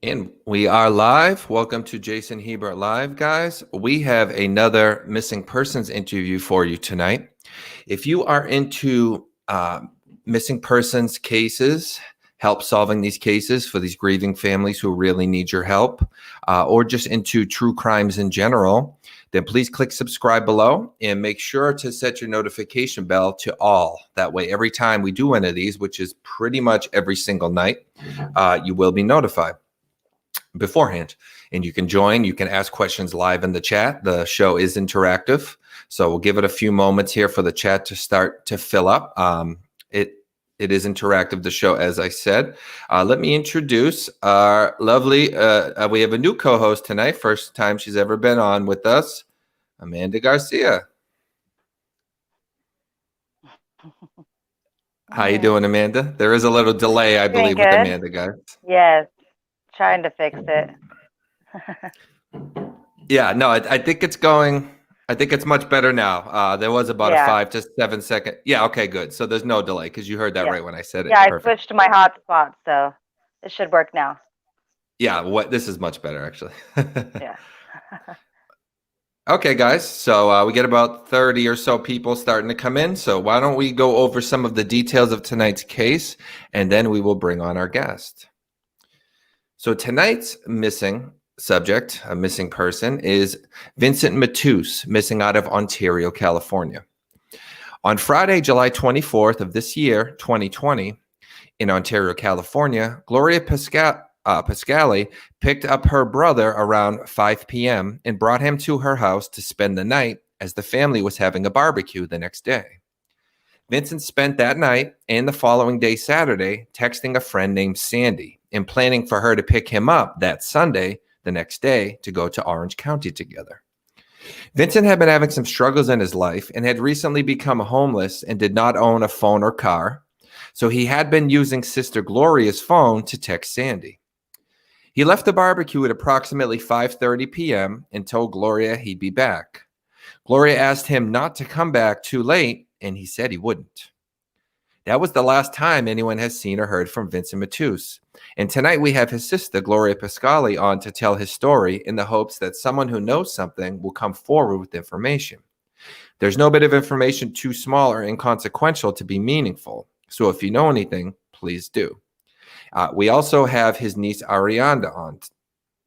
And we are live. Welcome to Jason Hebert Live, guys. We have another missing persons interview for you tonight. If you are into missing persons cases, help solving these cases for these grieving families who really need your help, or just into true crimes in general, then please click subscribe below and make sure to set your notification bell to all. That way, every time we do one of these, which is pretty much every single night, you will be notified beforehand, and you can join. You can ask questions live in the chat. The show is interactive, so we'll give it a few moments here for the chat to start to fill up. It is interactive, the show, as I said. Let me introduce our lovely, we have a new co-host tonight, first time she's ever been on with us, Amanda Garcia. How you doing, Amanda? There is a little delay, I believe, with Amanda, guys. Yes, trying to fix it. Yeah, no, I think it's going. I think it's much better now. There was about a 5 to 7 second. Yeah, okay, good. So there's no delay because you heard that right when I said it. Yeah, I switched to my hotspot, so it should work now. Yeah, this is much better, actually. Yeah. Okay, guys. So we get about 30 or so people starting to come in. So why don't we go over some of the details of tonight's case, and then we will bring on our guest. So tonight's missing subject, a missing person, is Vincent Matus, missing out of Ontario, California. On Friday, July 24th of this year, 2020, in Ontario, California, Gloria Pascale picked up her brother around 5 p.m. and brought him to her house to spend the night as the family was having a barbecue the next day. Vincent spent that night and the following day, Saturday, texting a friend named Sandy and planning for her to pick him up that Sunday, the next day, to go to Orange County together. Vincent had been having some struggles in his life and had recently become homeless and did not own a phone or car, so he had been using Sister Gloria's phone to text Sandy. He left the barbecue at approximately 5:30 p.m. and told Gloria he'd be back. Gloria asked him not to come back too late, and he said he wouldn't. That was the last time anyone has seen or heard from Vincent Matus. And tonight we have his sister, Gloria Pascale, on to tell his story in the hopes that someone who knows something will come forward with information. There's no bit of information too small or inconsequential to be meaningful. So if you know anything, please do. We also have his niece, Ariana, on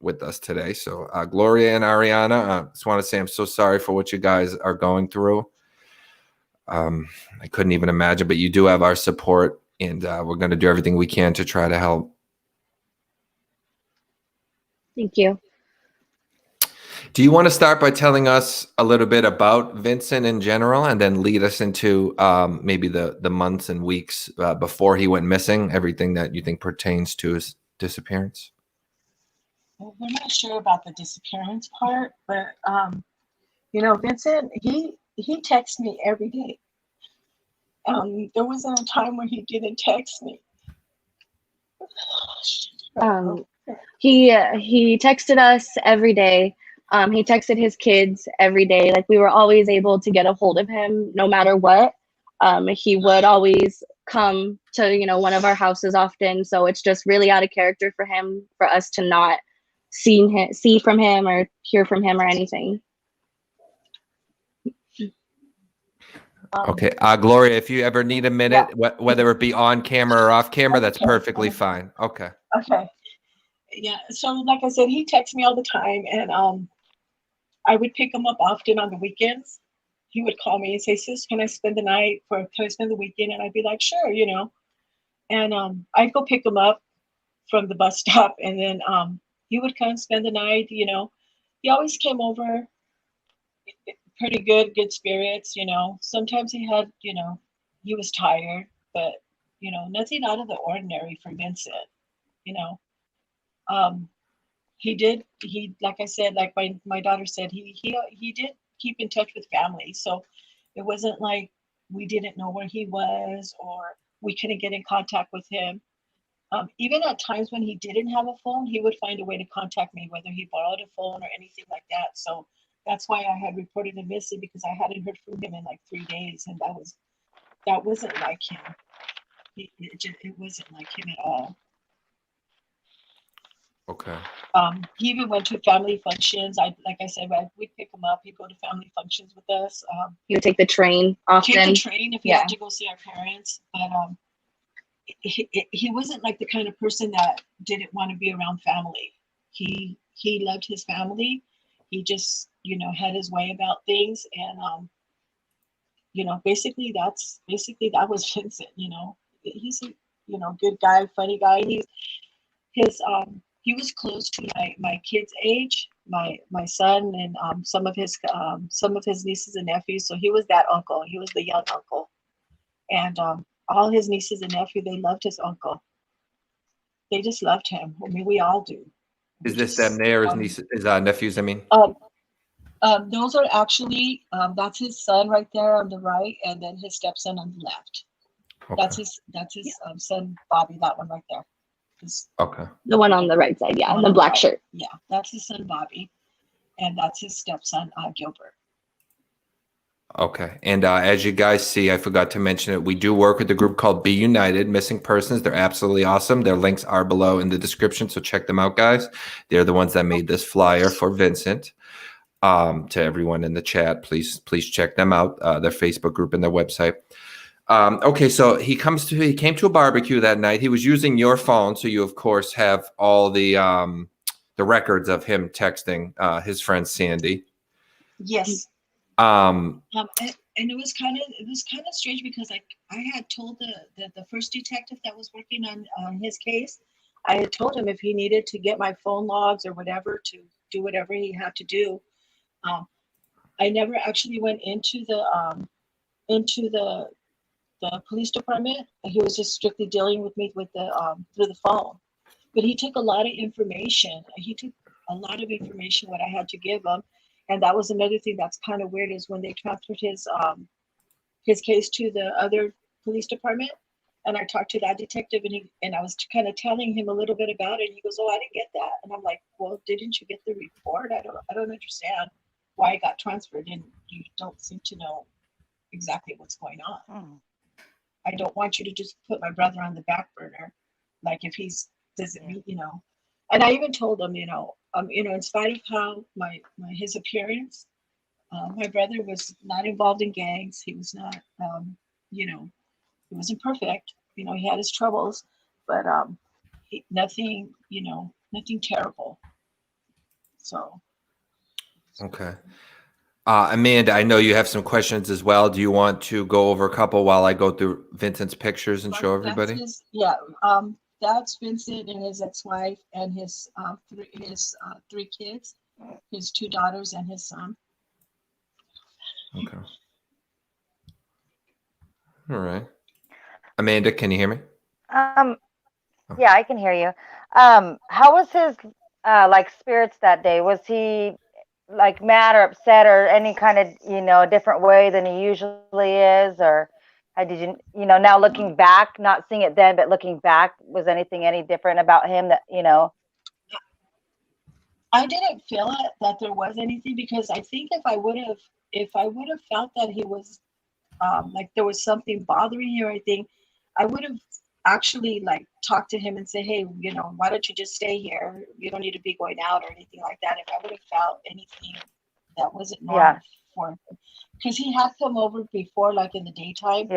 with us today. So Gloria and Ariana, I just want to say I'm so sorry for what you guys are going through. I couldn't even imagine, but you do have our support, and we're going to do everything we can to try to help. Thank you. Do you want to start by telling us a little bit about Vincent in general, and then lead us into maybe the months and weeks before he went missing, everything that you think pertains to his disappearance? Well, we're not sure about the disappearance part, but Vincent, he texts me every day. There wasn't a time when he didn't text me. He texted us every day. He texted his kids every day. Like, we were always able to get a hold of him no matter what. He would always come to, one of our houses often. So it's just really out of character for him, for us to not see from him or hear from him or anything. Okay, Gloria, if you ever need a minute, whether it be on camera or off camera, that's perfectly fine. Okay. Yeah, so like I said, he texts me all the time, and I would pick him up often on the weekends. He would call me and say, "Sis, can I spend the night? Can I spend the weekend?" And I'd be like, "Sure," And I'd go pick him up from the bus stop, and then he would come spend the night. He always came over pretty good spirits. Sometimes he had, he was tired, but nothing out of the ordinary for Vincent. He like I said, like my daughter said, he did keep in touch with family. So it wasn't like we didn't know where he was or we couldn't get in contact with him. Even at times when he didn't have a phone, he would find a way to contact me, whether he borrowed a phone or anything like that. So that's why I had reported him missing, because I hadn't heard from him in like 3 days, and that wasn't like him. It wasn't like him at all. Okay. He even went to family functions. Like I said, we'd pick him up. He'd go to family functions with us. He would take the train often. Take the train if we Yeah. had to go see our parents. But he wasn't like the kind of person that didn't want to be around family. He loved his family. He just, you know, had his way about things. And you know, basically that was Vincent. You know, he's a, you know, good guy, funny guy. He was close to my kids' age, my son, and some of his nieces and nephews. So he was that uncle. He was the young uncle, and all his nieces and nephews, they loved his uncle. They just loved him. I mean, we all do. Is this them there? His nieces, his nephews? I mean. Those are actually that's his son right there on the right, and then his stepson on the left. Okay. That's his son Bobby. That one right there. Okay. The one on the right side, yeah, in the black shirt. Yeah, that's his son Bobby, and that's his stepson Gilbert. Okay. And as you guys see, I forgot to mention it. We do work with a group called Be United Missing Persons. They're absolutely awesome. Their links are below in the description, so check them out, guys. They're the ones that made this flyer for Vincent. To everyone in the chat, please check them out. Their Facebook group and their website. Okay, so he came to a barbecue that night. He was using your phone, so you of course have all the records of him texting his friend Sandy. Yes. And it was kind of strange because I had told the first detective that was working on his case, I had told him if he needed to get my phone logs or whatever to do whatever he had to do. I never actually went into the police department. He was just strictly dealing with me with the through the phone. But he took a lot of information. What I had to give him. And that was another thing that's kind of weird is when they transferred his case to the other police department, and I talked to that detective, and I was kind of telling him a little bit about it. And he goes, "Oh, I didn't get that," and I'm like, "Well, didn't you get the report? I don't understand why it got transferred, and you don't seem to know exactly what's going on. I don't want you to just put my brother on the back burner, like if he's doesn't mean, you know." And I even told him, in spite of how his appearance, my brother was not involved in gangs. He was not, he wasn't perfect. You know, he had his troubles, but nothing terrible. So. Okay. Amanda, I know you have some questions as well. Do you want to go over a couple while I go through Vincent's pictures and show everybody? That's Vincent and his ex-wife and his three kids, his 2 daughters and his son. Okay. All right. Amanda, can you hear me? Yeah, I can hear you. How was his spirits that day? Was he like mad or upset or any kind of different way than he usually is, or did you now looking back, not seeing it then, but looking back, was anything any different about him that I didn't feel it that there was anything, because I think if I would have felt that he was like there was something bothering you, I think I would have actually talked to him and say, "Hey, why don't you just stay here? You don't need to be going out or anything like that." If I would have felt anything that wasn't normal for him, because he had come over before, like in the daytime,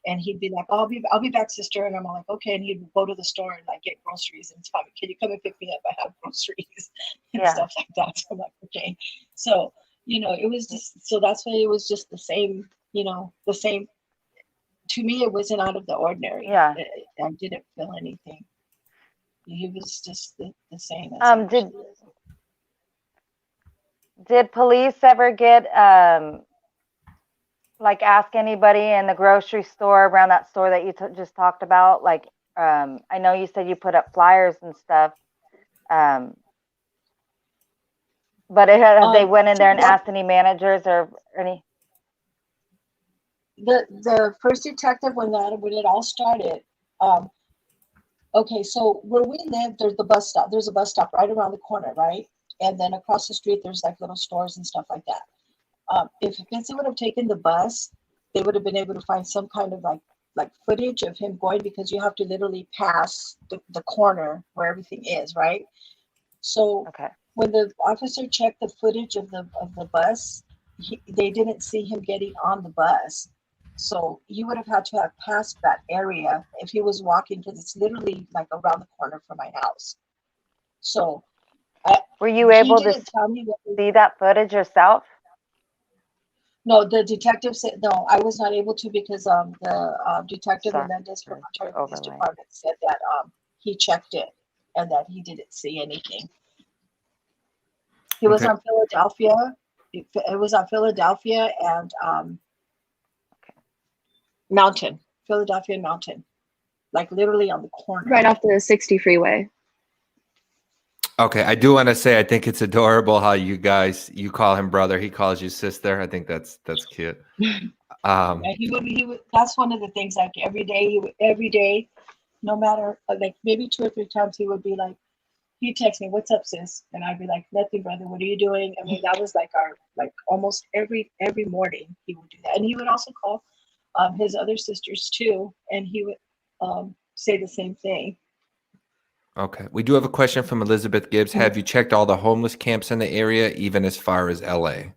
and he'd be like, "Oh, I'll be back, sister," and I'm like, "Okay," and he'd go to the store and get groceries and tell me, "Can you come and pick me up? I have groceries," and stuff like that. So I'm like, "Okay," so it was just, so that's why it was just the same, the same. To me, it wasn't out of the ordinary. I didn't feel anything. He was just the same. Did police ever get ask anybody in the grocery store, around that store that you just talked about? I know you said you put up flyers and stuff, but have they went in there and asked any managers or any? The first detective, when it all started, okay, so where we live, there's the bus stop. There's a bus stop right around the corner, right? And then across the street, there's little stores and stuff like that. If Vincent would have taken the bus, they would have been able to find some kind of like footage of him going, because you have to literally pass the corner where everything is, right? So Okay. when the officer checked the footage of the bus, they didn't see him getting on the bus. So he would have had to have passed that area if he was walking, because it's literally like around the corner from my house. So Were you he able to didn't tell me what see that footage yourself? No, the detective said no. I was not able to because the detective Sorry Melendez from for Ontario Police overlaying. Department said that he checked it and that he didn't see anything. He was Okay. on Philadelphia. It was on Philadelphia and Mountain, Philadelphia and Mountain, like literally on the corner. Right off the 60 freeway. Okay, I do want to say I think it's adorable how you call him brother, he calls you sister. I think that's cute. Yeah, he would. That's one of the things. Like every day, no matter like maybe 2 or 3 times, he would be like, he'd text me, "What's up, sis?" And I'd be like, "Nothing, brother. What are you doing?" I mean, that was like our almost every morning he would do that, and he would also call his other sisters too, and he would say the same thing. Okay. We do have a question from Elizabeth Gibbs. Have you checked all the homeless camps in the area, even as far as LA?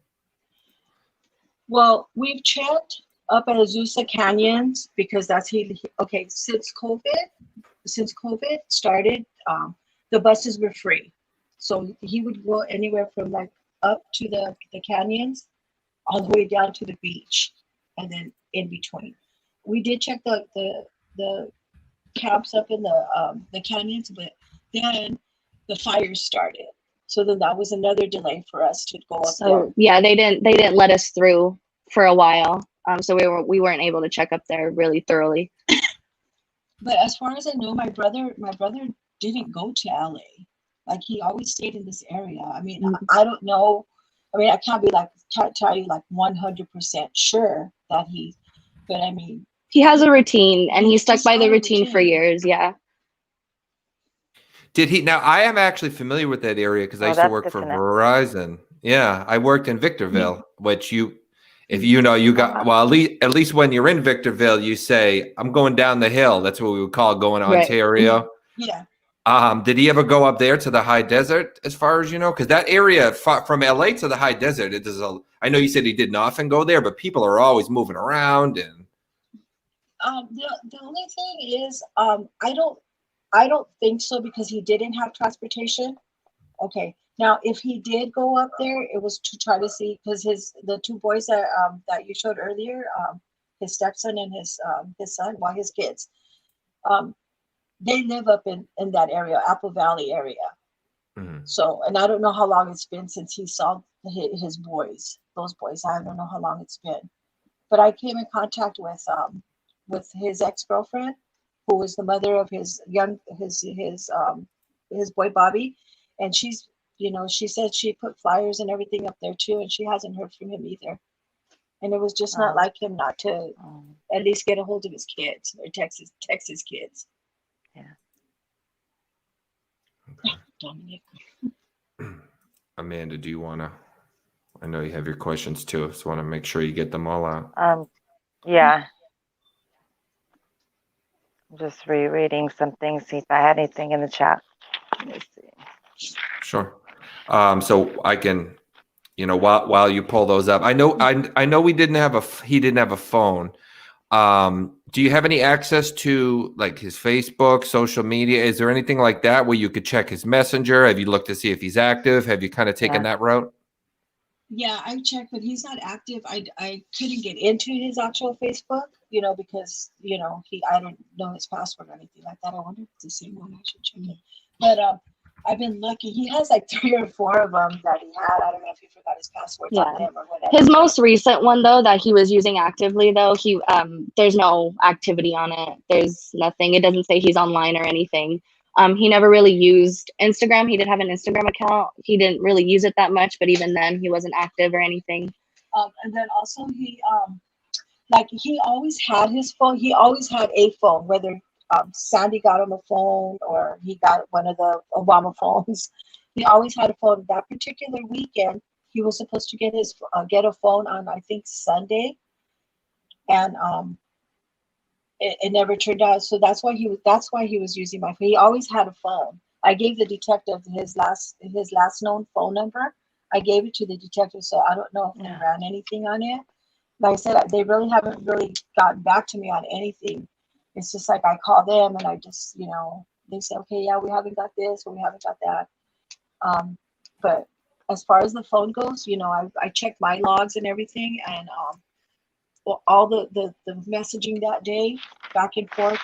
Well, we've checked up at Azusa Canyons because that's okay. Since COVID started, the buses were free, so he would go anywhere from like up to the canyons, all the way down to the beach, and then in between. We did check the camps up in the canyons, but then the fires started, so then that was another delay for us to go up there. So yeah, they didn't let us through for a while. So we weren't able to check up there really thoroughly. But as far as I know, my brother didn't go to LA. Like he always stayed in this area. I mean, I don't know. I mean, I can't tell you like 100% sure that but I mean, he has a routine and he stuck by the had a routine for years. Yeah. Did he? Now, I am actually familiar with that area because I Oh, used to that's work good for to know. Verizon. Yeah, I worked in Victorville, which if you know, you got, well, at least when you're in Victorville, you say, "I'm going down the hill." That's what we would call going to Right. Ontario. Yeah. Did he ever go up there to the high desert, as far as you know? Because that area from LA to the high desert, it is I know you said he didn't often go there, but people are always moving around. And The only thing is, I don't think so because he didn't have transportation. Okay. Now, if he did go up there, it was to try to see because the 2 boys that you showed earlier, his stepson and his son, well, his kids, they live up in that area, Apple Valley area. So, and I don't know how long it's been since he saw those boys. I don't know how long it's been, but I came in contact with his ex-girlfriend, who was the mother of his boy Bobby, and she said she put flyers and everything up there too, and she hasn't heard from him either. And it was just not like him not to at least get a hold of his kids or text his kids. Yeah. Dominic. Amanda, do you want to? I know you have your questions too, so I want to make sure you get them all out. Yeah. I'm just rereading some things, see if I had anything in the chat. Let me see. Sure. So I can, while you pull those up, I know he didn't have a phone. Do you have any access to like his Facebook, social media? Is there anything like that where you could check his messenger? Have you looked to see if he's active? Have you kind of taken that route? Yeah, I checked, but he's not active. I couldn't get into his actual Facebook, because I don't know his password or anything like that. I wonder if it's the same one. I should check it. But I've been looking. He has like 3 or 4 of them that he had. I don't know if he forgot his passwords on them or whatever. His most recent one though that he was using actively though, there's no activity on it. There's nothing. It doesn't say he's online or anything. He never really used Instagram. He did have an Instagram account. He didn't really use it that much, but even then he wasn't active or anything. And then also he always had his phone. He always had a phone, whether Sandy got him a phone or he got one of the Obama phones. He always had a phone. That particular weekend, he was supposed to get a phone on, I think, Sunday, and it never turned out. So that's why he was using my phone. He always had a phone, I gave the detective his last known phone number. I gave it to the detective, so I don't know if they ran anything on it. Like I said, they really haven't really gotten back to me on anything. It's just like I call them and I just, they say, okay, yeah, we haven't got this or we haven't got that. But as far as the phone goes, I checked my logs and everything, and well, all the messaging that day, back and forth,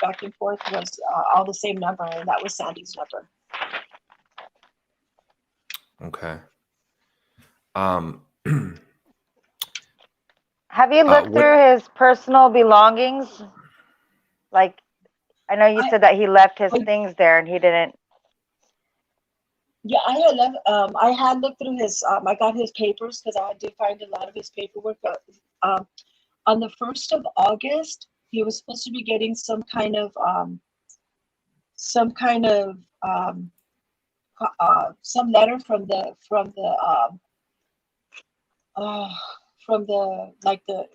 was all the same number, and that was Sandy's number. Okay. Have you looked through his personal belongings? Like, I know you said that he left his things there and he didn't. Yeah, I had looked through his. I got his papers because I did find a lot of his paperwork. On the 1st of August, he was supposed to be getting some kind of some letter from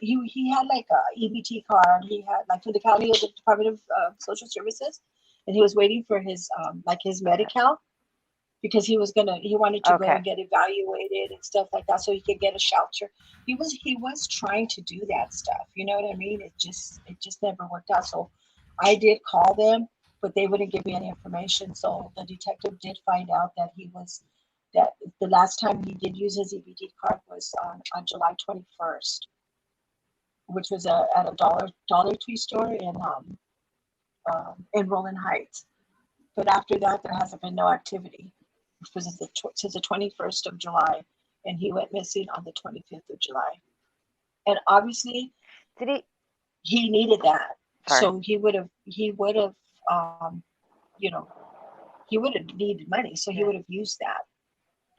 he had like a EBT card. He had like from the county of the Department of Social Services, and he was waiting for his his Medi-Cal, because he wanted to go and get evaluated and stuff like that so he could get a shelter. He was trying to do that stuff, you know what I mean? It just never worked out. So I did call them, but they wouldn't give me any information. So the detective did find out that that the last time he did use his EBD card was on July 21st, which was at a Dollar Tree store in Rolling Heights. But after that, there hasn't been no activity. Since the 21st of July, and he went missing on the 25th of July. And obviously, he needed that. Sorry. So he would have needed money, so he would have used that.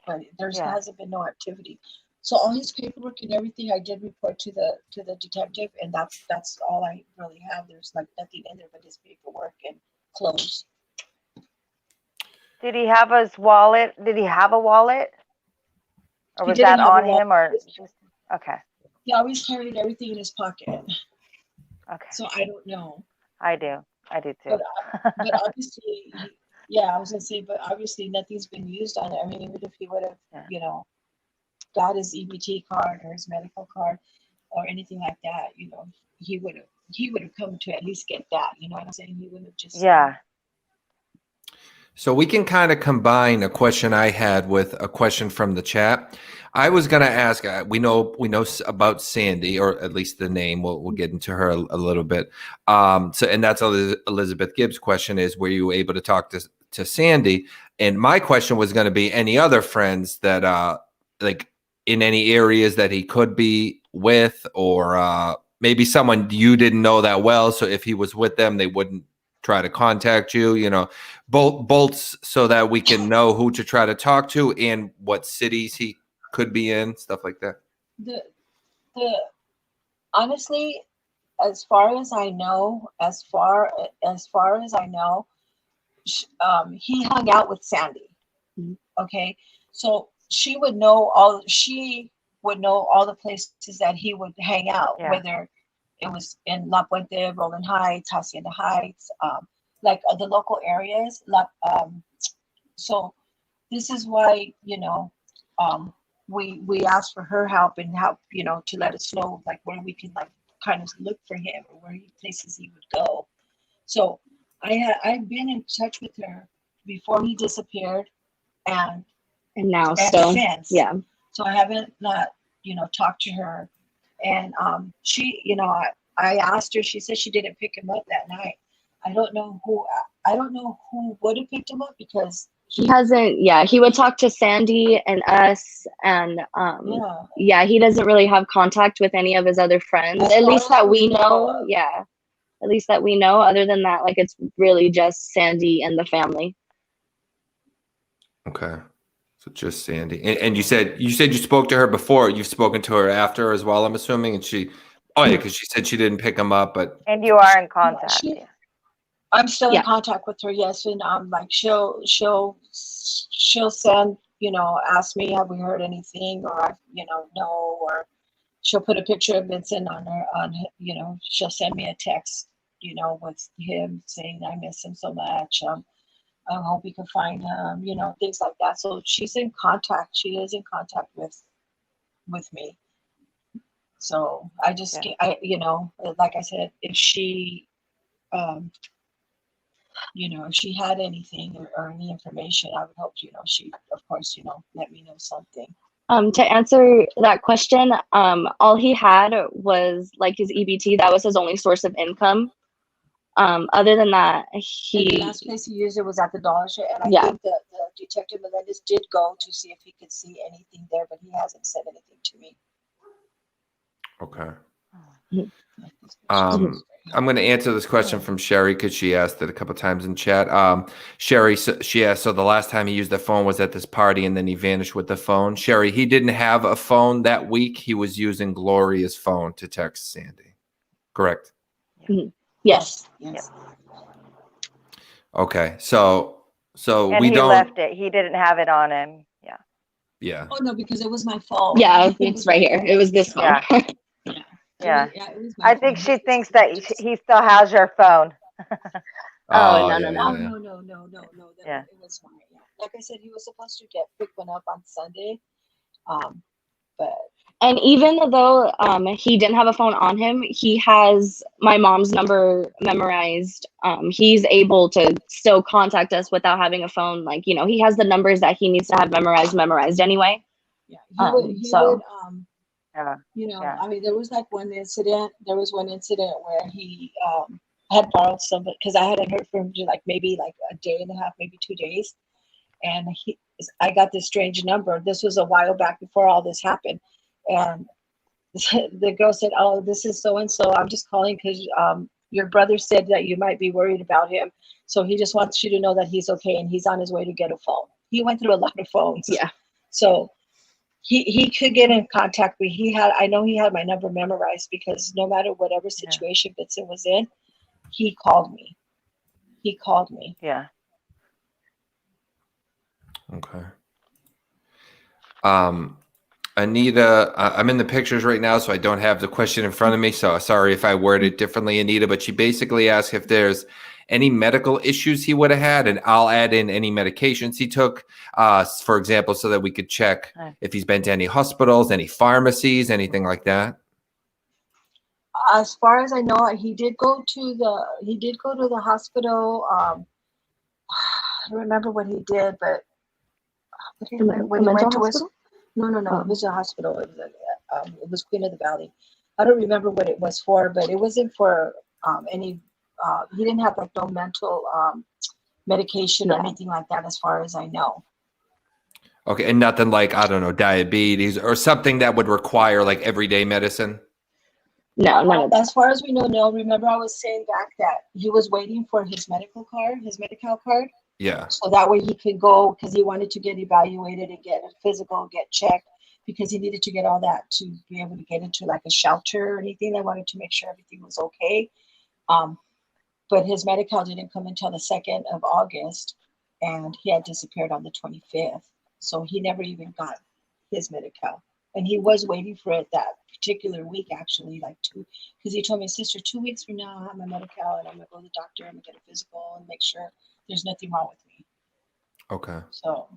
But there hasn't been no activity. So all his paperwork and everything, I did report to the detective, and that's all I really have. There's like nothing in there but his paperwork and clothes. Did he have his wallet? Did he have a wallet? Or was that on him, or just okay? He always carried everything in his pocket. Okay. So I don't know. I do too. But obviously, I was gonna say, but obviously nothing's been used on it. I mean, even if he would have, got his EBT card or his medical card or anything like that, he would have come to at least get that. You know what I'm saying? He wouldn't have just. So we can kind of combine a question I had with a question from the chat. I was going to ask, we know about Sandy, or at least the name. We'll get into her a little bit. And that's Elizabeth Gibbs' question is, were you able to talk to Sandy? And my question was going to be any other friends that like in any areas that he could be with, or maybe someone you didn't know that well. So if he was with them, they wouldn't try to contact you, bolts so that we can know who to try to talk to and what cities he could be in, stuff like that. The honestly, as far as I know, he hung out with Sandy. Okay, so she would know all the places that he would hang out, whether it was in La Puente, Rolling Heights, Hacienda Heights, like the local areas. So this is why, we asked for her help and help, to let us know like where we can like kind of look for him or where places he would go. So I've been in touch with her before he disappeared and now still since. So I haven't talked to her. And she, I asked her, she said she didn't pick him up that night. I don't know who would have picked him up because he hasn't. He would talk to Sandy and us, and he doesn't really have contact with any of his other friends, at least that we know. At least that we know. Other than that, like it's really just Sandy and the family. Okay. So just Sandy. And you said you spoke to her before. You've spoken to her after as well, I'm assuming. And because she said she didn't pick him up, but and you are in contact. I'm still in contact with her, yes, and like she'll send, ask me, have we heard anything, or no, or she'll put a picture of Vincent she'll send me a text, with him saying I miss him so much. I hope we can find him, you know, things like that. So she's in contact. She is in contact with me. So I just, you know, like I said, if she, you know, if she had anything or any information, I would hope, you know, she, of course, you know, let me know something. To answer that question, all he had was like his EBT. That was his only source of income. Other than that, And the last place he used it was at the Dollar Shop, and I think the Detective Melendez did go to see if he could see anything there, but he hasn't said anything to me. Okay. Mhm. I'm going to answer this question from Sherry because she asked it a couple times in chat. Sherry, she asked, so the last time he used the phone was at this party and then he vanished with the phone. Sherry, he didn't have a phone that week. He was using Gloria's phone to text Sandy. Correct? Yes. Yes. Okay. So And we he don't. left it. He didn't have it on him. Yeah. Yeah. Oh no, because it was my phone. Yeah, it's right here. It was this phone. Yeah. It was my I think phone. she thinks that he still has your phone. Oh, no. yeah. No. Yeah. It was mine. Yeah. Like I said, he was supposed to pick one up on Sunday. But And even though he didn't have a phone on him, he has my mom's number memorized. He's able to still contact us without having a phone. Like, you know, he has the numbers that he needs to have memorized anyway. yeah, he would Yeah. you know, Yeah. I mean, there was one incident where he had borrowed somebody, because I hadn't heard from him like maybe like a day and a half, maybe 2 days. And I got this strange number. This was a while back before all this happened. And the girl said, "Oh, this is so and so. I'm just calling because your brother said that you might be worried about him. So he just wants you to know that he's okay and he's on his way to get a phone." He went through a lot of phones. Yeah. So he could get in contact with I know he had my number memorized because no matter whatever situation Vincent was in, he called me. Yeah. Okay. Anita, I'm in the pictures right now, so I don't have the question in front of me. So sorry if I worded it differently, Anita, but she basically asked if there's any medical issues he would have had, and I'll add in any medications he took, for example, so that we could check if he's been to any hospitals, any pharmacies, anything like that. As far as I know, he did go to the hospital. I don't remember what he did, but when he went to his no, it was a hospital. It was Queen of the Valley. I don't remember what it was for, but it wasn't for any. He didn't have like no mental medication or anything like that, as far as I know. Okay, and nothing like, I don't know, diabetes or something that would require like everyday medicine? No. As far as we know, no. Remember, I was saying back that he was waiting for his medical card. Yeah. So that way he could go, because he wanted to get evaluated and get a physical, get checked, because he needed to get all that to be able to get into like a shelter or anything. They wanted to make sure everything was okay. But his medical didn't come until the 2nd of August, and he had disappeared on the 25th. So he never even got his medical. And he was waiting for it that particular week, actually, because he told me, "Sister, 2 weeks from now, I'll have my medical, and I'm going to go to the doctor, I'm going to get a physical and make sure there's nothing wrong with me." Okay. So,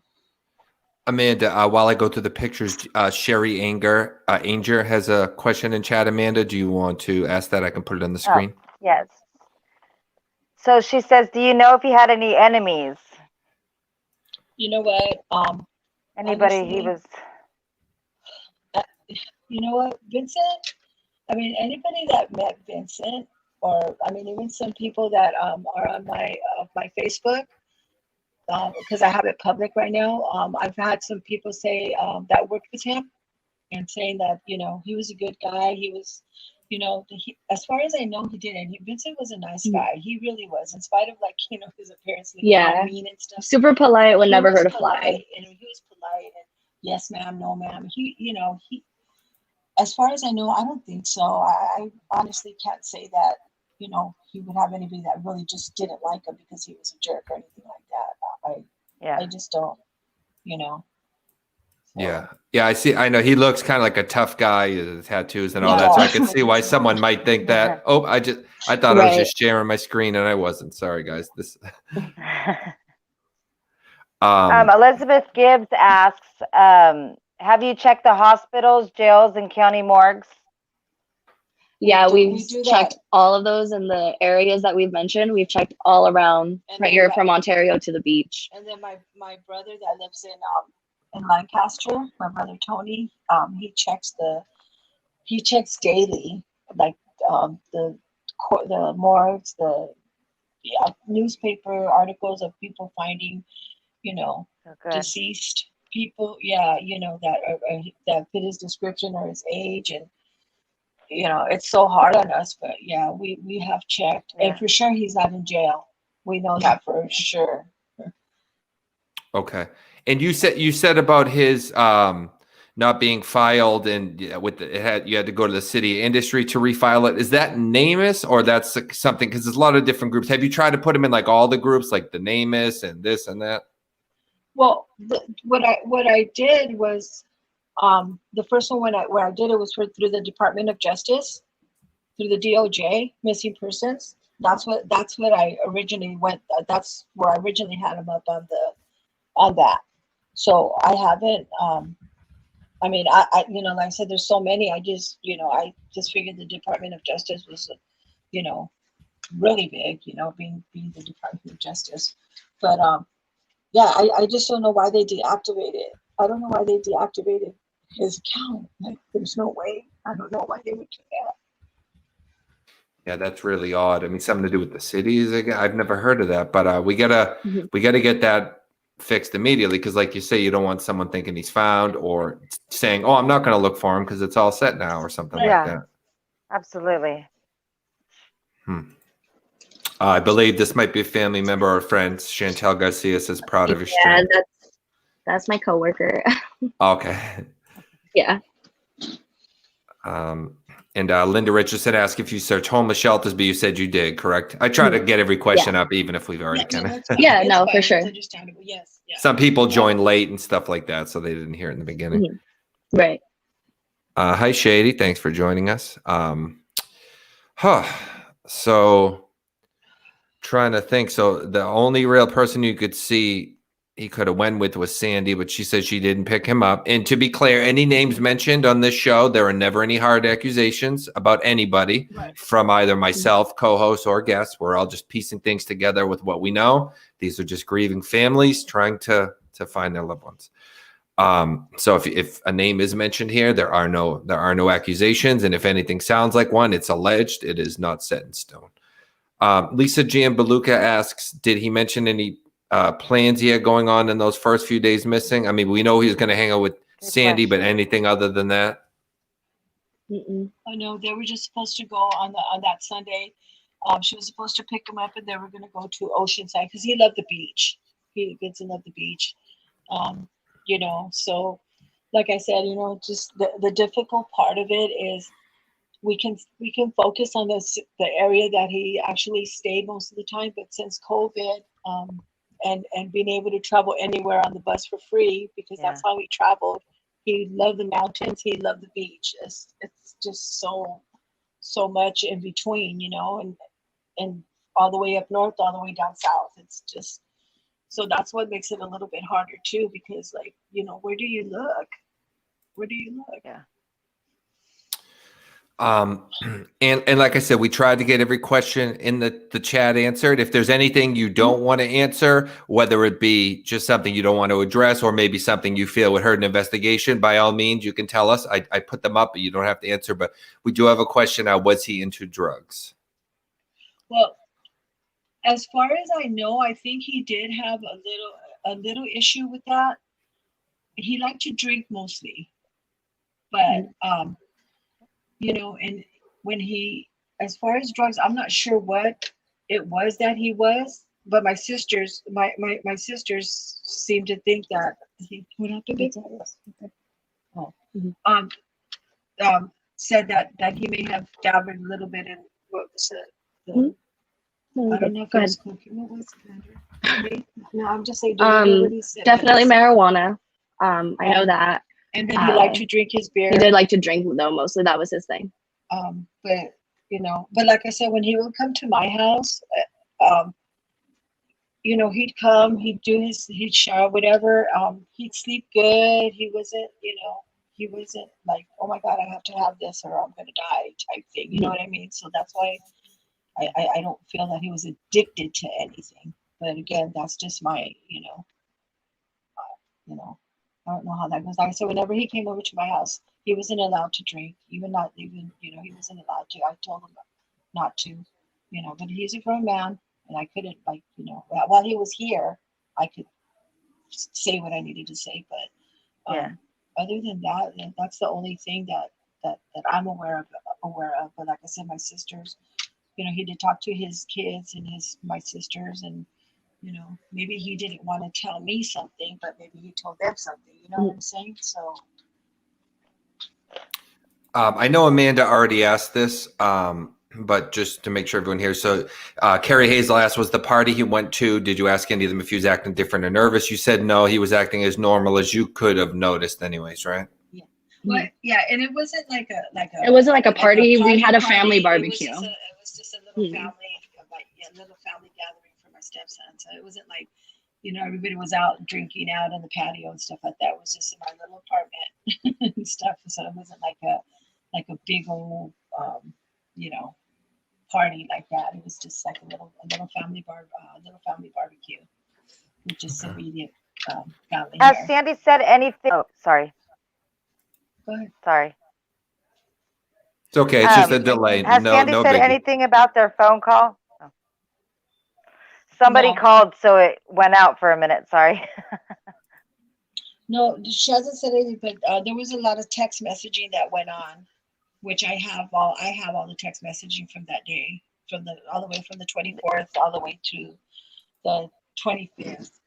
Amanda, while I go through the pictures, Sherry Anger has a question in chat. Amanda, do you want to ask that? I can put it on the screen. Yes. So she says, "Do you know if he had any enemies? you know what? Anybody honestly, he was?" You know what, Vincent? I mean, anybody that met Vincent, or I mean, even some people that are on my Facebook, because I have it public right now. I've had some people say that worked with him, and saying that he was a good guy. He was, as far as I know, he didn't. Vincent was a nice guy. He really was, in spite of his appearance, mean and stuff. Super polite, would never hurt a fly. And he was polite, and yes, ma'am, no, ma'am. He, as far as I know, I don't think so. I honestly can't say that, he would have anybody that really just didn't like him because he was a jerk or anything like that. I just don't, So. Yeah. I see. I know he looks kind of like a tough guy, the tattoos and all that. So I can see why someone might think that. I thought I was just sharing my screen and I wasn't. Sorry, guys. Elizabeth Gibbs asks, have you checked the hospitals, jails, and county morgues? Yeah, we we've do checked that. all of those in the areas that we've mentioned. We've checked all around And right then here from Ontario to the beach. And then my brother that lives in Lancaster, my brother Tony, he checks daily, like the morgues, the newspaper articles of people finding, Oh, good. deceased people. Yeah, that fit his description or his age, and it's so hard on us. But yeah, we have checked, Yeah. and for sure he's not in jail. We know that for sure. Okay. And you said about his not being filed, and you had to go to the city industry to refile it. Is that NamUs, or that's something, because there's a lot of different groups? Have you tried to put him in like all the groups, like the NamUs and this and that? Well, what I did was, the first one where I did it was through the Department of Justice, through the DOJ, missing persons. That's what I originally went. That's where I originally had him up on that. So I haven't. I mean, I like I said, there's so many. I just figured the Department of Justice was, really big. Being the Department of Justice, but yeah, I just don't know why they deactivated. I don't know why they deactivated his account. Like, there's no way. I don't know why they would do that. Yeah, that's really odd. I mean, something to do with the cities. I've never heard of that, but we gotta get that fixed immediately, because, like you say, you don't want someone thinking he's found or saying, "Oh, I'm not going to look for him because it's all set now," or something like that. Absolutely. I believe this might be a family member or friend. Chantel Garcia says, "Proud of your Yeah, strength." that's my coworker. Okay. Yeah. And Linda Richardson asked if you searched homeless shelters, but you said you did, correct? I try to get every question up, even if we've already kind of. Yeah, no, for sure. It's understandable. Yes. Yeah. Some people join late and stuff like that, so they didn't hear it in the beginning. Right. Hi, Shady. Thanks for joining us. So, trying to think. So, the only real person you could see he could have went with was Sandy, but she said she didn't pick him up. And to be clear, any names mentioned on this show, there are never any hard accusations about anybody from either myself, co-host, or guests. We're all just piecing things together with what we know. These are just grieving families trying to find their loved ones. So if a name is mentioned here, there are no accusations, and if anything sounds like one, it's alleged. It is not set in stone. Lisa Giambaluca asks, did he mention any plans he had going on in those first few days missing? I mean, we know he was going to hang out with Sandy, but anything other than that? I know they were just supposed to go on that Sunday. She was supposed to pick him up, and they were going to go to Oceanside because he loved the beach. He gets to love the beach. So like I said, just the difficult part of it is we can focus on the area that he actually stayed most of the time, but since COVID, and being able to travel anywhere on the bus for free, because that's how he traveled. He loved the mountains, he loved the beach. It's just so much in between, and all the way up north, all the way down south. It's just, so that's what makes it a little bit harder too, because where do you look? Yeah. And like I said, we tried to get every question in the chat answered. If there's anything you don't want to answer, whether it be just something you don't want to address, or maybe something you feel would hurt an investigation, by all means, you can tell us. I put them up, but you don't have to answer. But we do have a question now. Was he into drugs? Well, as far as I know, I think he did have a little issue with that. He liked to drink mostly, but and when as far as drugs, I'm not sure what it was that he was, but my sisters seem to think that he put up a big said that he may have dabbled a little bit in what was it? I don't know if it was cocaine. What was it? No, I'm just saying. Definitely marijuana. I know that. And then he liked to drink his beer. He did like to drink, though. Mostly that was his thing. But like I said, when he would come to my house, you know, he'd come, he'd shower, whatever. He'd sleep good. He wasn't, you know, he wasn't like, oh my God, I have to have this or I'm gonna die type thing. You know what I mean? So that's why I don't feel that he was addicted to anything. But again, that's just my, you know, I don't know how that goes. Like I said, whenever he came over to my house, he wasn't allowed to drink, even not even, you know, he wasn't allowed to. I told him not to, you know, but he's a grown man and I couldn't, like, you know, while he was here, I could say what I needed to say. But other than that, that's the only thing that I'm aware of. But like I said, my sisters, you know, he did talk to his kids and my sisters, and you know, maybe he didn't want to tell me something, but maybe he told them something. You know what I'm saying? So. I know Amanda already asked this, but just to make sure everyone hears. So Carrie Hazel asked, was the party he went to, did you ask any of them if he was acting different or nervous? You said no, he was acting as normal as you could have noticed anyways, right? Yeah. But yeah, and it wasn't like a It wasn't like a party. Like we had a family barbecue. It was just a little family, like a little family gathering for my stepson. So it wasn't like, you know, everybody was out drinking out on the patio and stuff like that. It was just in my little apartment and stuff. So it wasn't like a big old you know, party like that. It was just like a little family barbecue with just immediate family. Has here. Sandy said anything? Oh, sorry. Go ahead. Sorry. It's okay. It's just a delay. Has Sandy said biggie. anything about their phone call? Oh. Somebody No. called, so it went out for a minute. Sorry. No, she hasn't said anything, but there was a lot of text messaging that went on, which I have all the text messaging from that day, all the way from the 24th all the way to the 25th.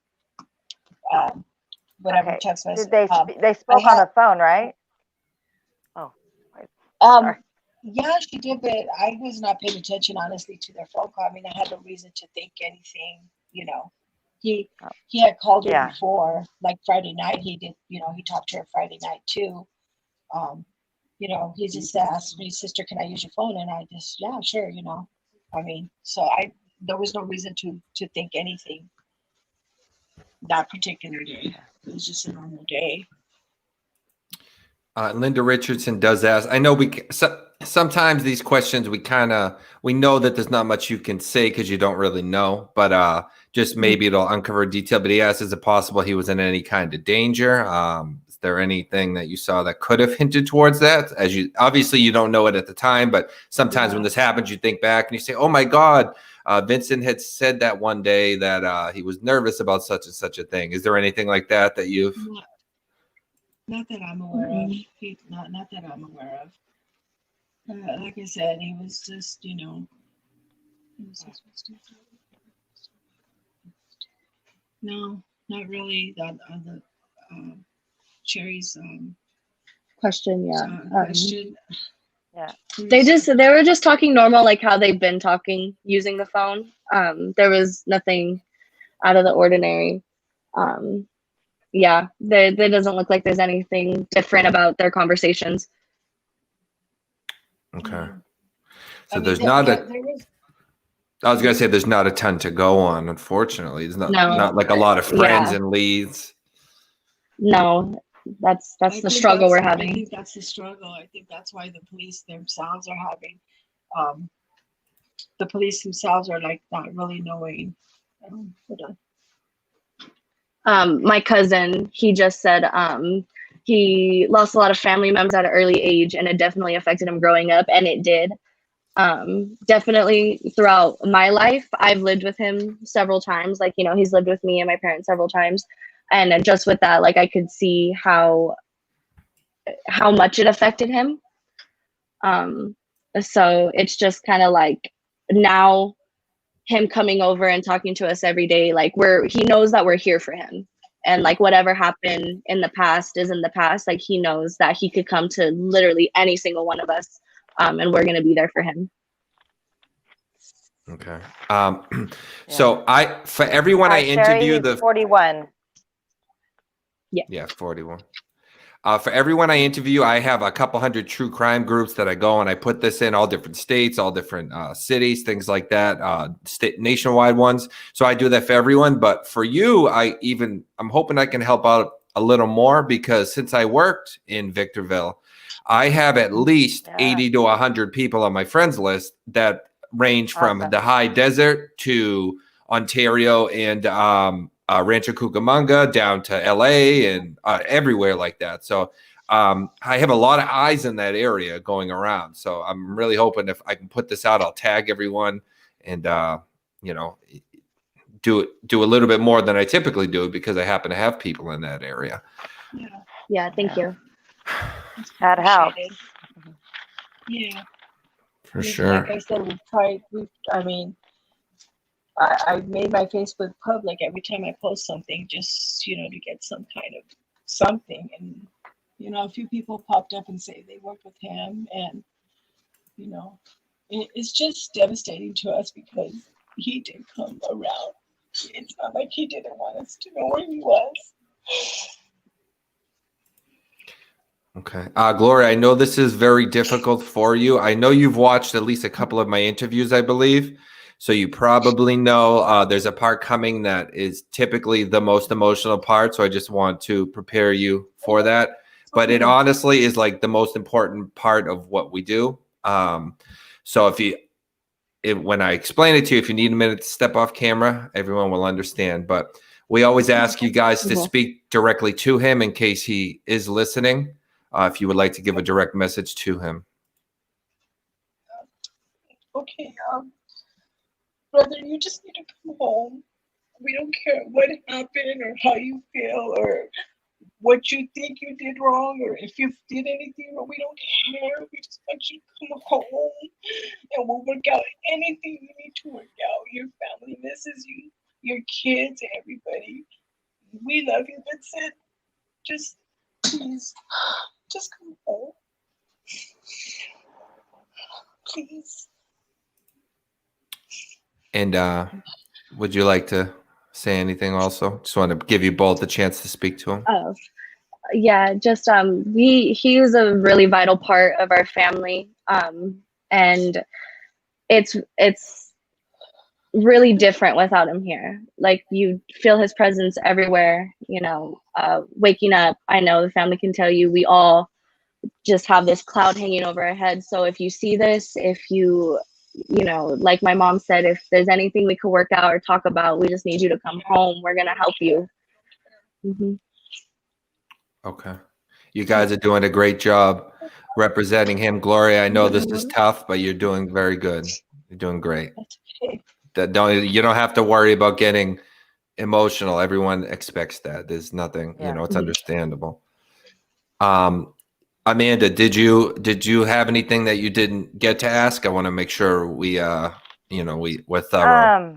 Whatever Okay. text message. They spoke on the phone, right? Oh. Sorry. Yeah, she did, but I was not paying attention honestly to their phone call. I mean, I had no reason to think anything, you know. He had called her before, like Friday night. He did, you know, he talked to her Friday night too. You know, he just asked me, sister, can I use your phone? And I just, yeah, sure, you know. I mean, so there was no reason to think anything that particular day. It was just a normal day. Linda Richardson does ask, I know sometimes these questions we know that there's not much you can say because you don't really know, but just maybe it'll uncover detail. But he asks, is it possible he was in any kind of danger? Is there anything that you saw that could have hinted towards that? Obviously you don't know it at the time, but sometimes when this happens, you think back and you say, oh my God, Vincent had said that one day that he was nervous about such and such a thing. Is there anything like that you've... Not that I'm aware of. Not that I'm aware of. Like I said, he was just, you know. No, not really. The Cherry's question, question. Yeah. They were just talking normal, like how they've been talking using the phone. There was nothing out of the ordinary. Yeah, there doesn't look like there's anything different about their conversations. Okay. So there's not I was gonna say there's not a ton to go on, unfortunately. There's not like a lot of friends and leads. No, that's the struggle we're having. I think that's the struggle. I think that's why the police themselves are having the police themselves are like not really knowing. Hold on. My cousin, he just said he lost a lot of family members at an early age, and it definitely affected him growing up, and it did. Definitely throughout my life, I've lived with him several times. Like, you know, he's lived with me and my parents several times, and just with that, like, I could see how much it affected him. So it's just kind of like now him coming over and talking to us every day, like he knows that we're here for him, and like whatever happened in the past is in the past. Like he knows that he could come to literally any single one of us, and we're gonna be there for him. Okay. So for everyone I interview, Sherry, 41. Yeah, 41. For everyone I interview, I have a couple hundred true crime groups that I go and I put this in all different states, all different cities, things like that, nationwide ones. So I do that for everyone. But for you, I'm hoping I can help out a little more, because since I worked in Victorville, I have at least 80 to 100 people on my friends list that range from the high desert to Ontario and Rancho Cucamonga down to LA and everywhere like that. So I have a lot of eyes in that area going around. So I'm really hoping if I can put this out, I'll tag everyone and, you know, do a little bit more than I typically do, because I happen to have people in that area. Yeah, thank you. That helps. Yeah. For sure. Like I said, I made my Facebook public every time I post something, just, to get some kind of something. And, a few people popped up and say they worked with him. And, it's just devastating to us, because he did come around. It's not like he didn't want us to know where he was. Okay. Gloria, I know this is very difficult for you. I know you've watched at least a couple of my interviews, I believe. So you probably know there's a part coming that is typically the most emotional part. So I just want to prepare you for that. But it honestly is like the most important part of what we do. So when I explain it to you, if you need a minute to step off camera, everyone will understand. But we always ask you guys to speak directly to him in case he is listening. If you would like to give a direct message to him. Okay, brother, you just need to come home. We don't care what happened or how you feel or what you think you did wrong or if you did anything wrong. We don't care. We just want you to come home and we'll work out anything you need to work out. Your family misses you, your kids, everybody. We love you, Vincent. Just please, just come home. Please. And would you like to say anything also? Just want to give you both a chance to speak to him. Oh, yeah, just he was a really vital part of our family. And it's really different without him here. Like, you feel his presence everywhere, waking up. I know the family can tell you, we all just have this cloud hanging over our heads. So if you see this, if you like my mom said, if there's anything we could work out or talk about, we just need you to come home. We're gonna help you. Okay. You guys are doing a great job representing him. Gloria, I know this is tough, but you're doing very good. You're doing great. You don't have to worry about getting emotional. Everyone expects that. There's nothing, it's understandable. Amanda, did you have anything that you didn't get to ask? I want to make sure we're thorough. I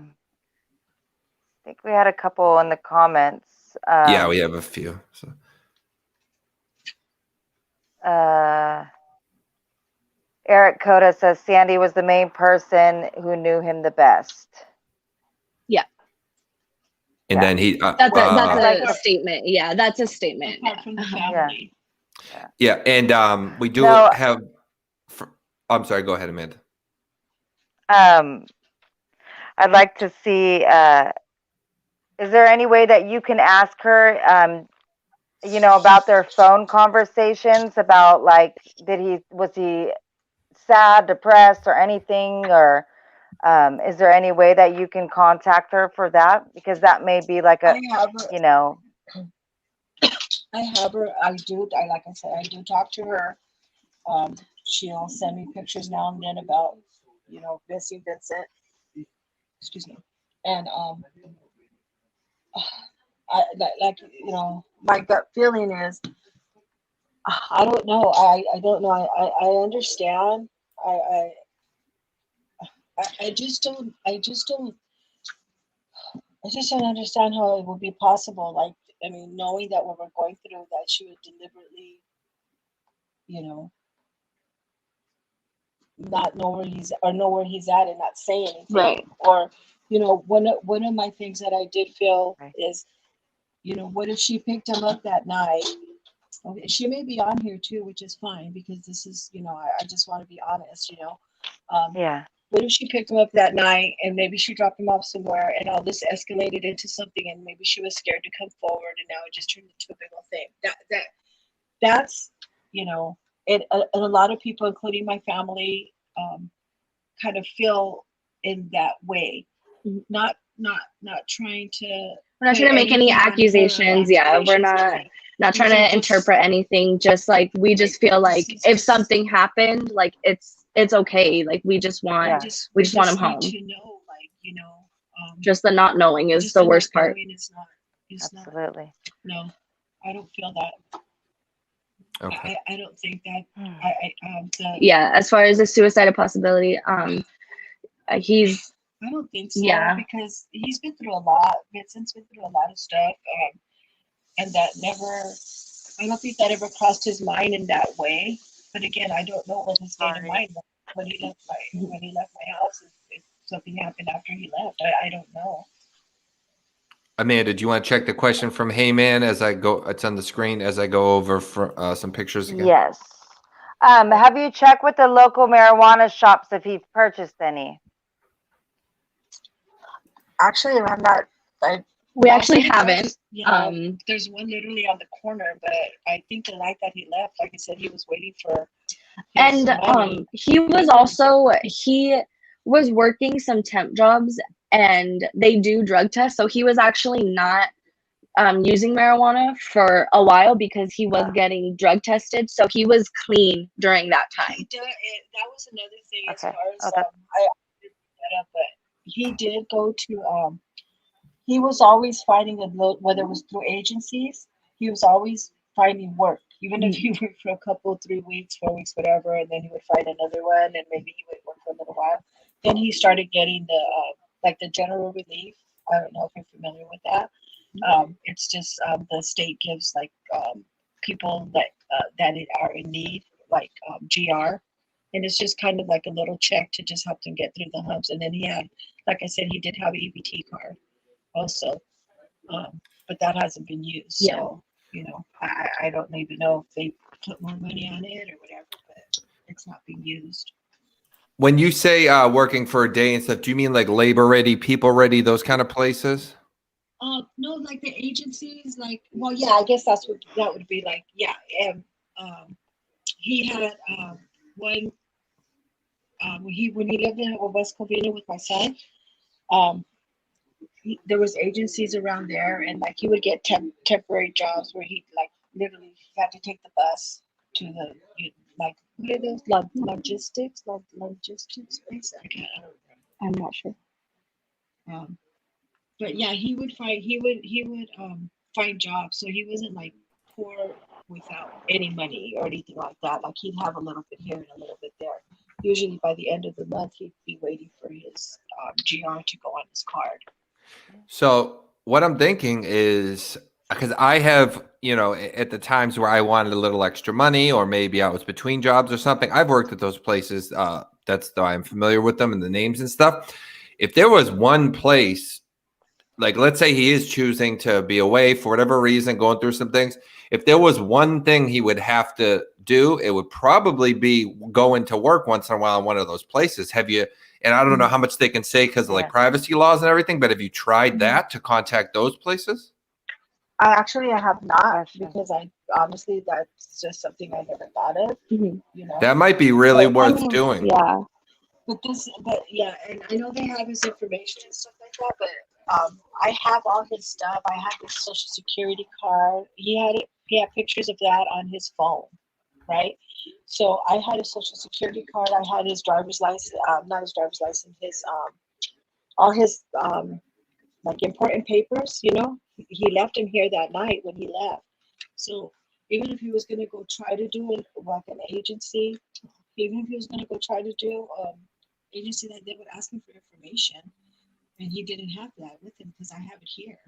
think we had a couple in the comments. Yeah, we have a few. So. Eric Coda says Sandy was the main person who knew him the best. Yeah. And then he that's a statement. Yeah, that's a statement. Apart from the family. Yeah, and we do have. I'm sorry. Go ahead, Amanda. I'd like to see. Is there any way that you can ask her, about their phone conversations? About like, was he sad, depressed, or anything? Or is there any way that you can contact her for that? Because that may be like a, I have her. Like I said, I do talk to her. She'll send me pictures now and then about, missing Vincent. Excuse me. And my gut feeling is, I don't know. I don't know. I understand. I just don't understand how it would be possible. Like, knowing that what we're going through, that she would deliberately, not know where he's at and not say anything. Right. Or, one of my things that I did feel is, what if she picked him up that night Okay, she may be on here too, which is fine because this is, I just want to be honest, Yeah. What if she picked him up that night and maybe she dropped him off somewhere and all this escalated into something and maybe she was scared to come forward and now it just turned into a big old thing. That's, and a lot of people, including my family, kind of feel in that way. Mhm. Not trying to. We're not trying to make any accusations. Yeah, we're not trying to interpret anything. Just like we just feel like if something happened, like it's okay. Like we just want we just want him home. To know, Just the not knowing is the worst part. Absolutely. No, I don't feel that. Okay. I don't think that. Yeah, as far as the suicide possibility, he's. I don't think so. Yeah. Because he's been through a lot. Vincent's been through a lot of stuff, and that never. I don't think that ever crossed his mind in that way. But again, I don't know what his state of mind was when he left my house. If something happened after he left, I don't know. Amanda, do you want to check the question from Heyman as I go? It's on the screen as I go over for some pictures again. Yes. Have you checked with the local marijuana shops if he purchased any? Actually, I'm not. We actually haven't. There's one literally on the corner, but I think the night that he left, like I said, he was waiting for. And he was working some temp jobs, and they do drug tests. So he was actually not using marijuana for a while because he was getting drug tested. So he was clean during that time. That was another thing as Okay. far as I didn't pick that up, but he did go to he was always finding whether it was through agencies, he was always finding work, even if he worked for a couple, 3 weeks, 4 weeks, whatever, and then he would find another one, and maybe he would work for a little while. Then he started getting the general relief. I don't know if you're familiar with that. It's just the state gives people that are in need, GR, and it's just kind of like a little check to just help them get through the humps. And then he had, like I said, he did have an EBT card also, but that hasn't been used. Yeah. So I don't even know if they put more money on it or whatever, but it's not being used. When you say working for a day and stuff, do you mean like labor ready, people ready, those kind of places? No, like the agencies, well, yeah, I guess that would be like, yeah. And he had one when he lived in West Covina with my son. There was agencies around there, and he would get temporary jobs where he literally had to take the bus to the what are those logistics place? I'm not sure. But yeah, he would find jobs, so he wasn't poor without any money or anything like that. He'd have a little bit here and a little bit there. Usually by the end of the month, he'd be waiting for his GR to go on his card. So what I'm thinking is, because I have, at the times where I wanted a little extra money, or maybe I was between jobs or something, I've worked at those places. That's though I'm familiar with them and the names and stuff. If there was one place, let's say he is choosing to be away for whatever reason, going through some things. If there was one thing he would have to do, it would probably be going to work once in a while in one of those places. Have you? And I don't know how much they can say because of privacy laws and everything, but have you tried that to contact those places? I have not, because honestly, that's just something I never thought of. That might be really worth doing. Yeah. But yeah, and I know they have his information and stuff like that, but I have all his stuff. I have his social security card. He had pictures of that on his phone, right? So I had his social security card. I had his driver's license, not his driver's license, his all his important papers. He left him here that night when he left. So even if he was gonna go try to do an agency, even if he was gonna go try to do agency that they would ask him for information, and he didn't have that with him because I have it here.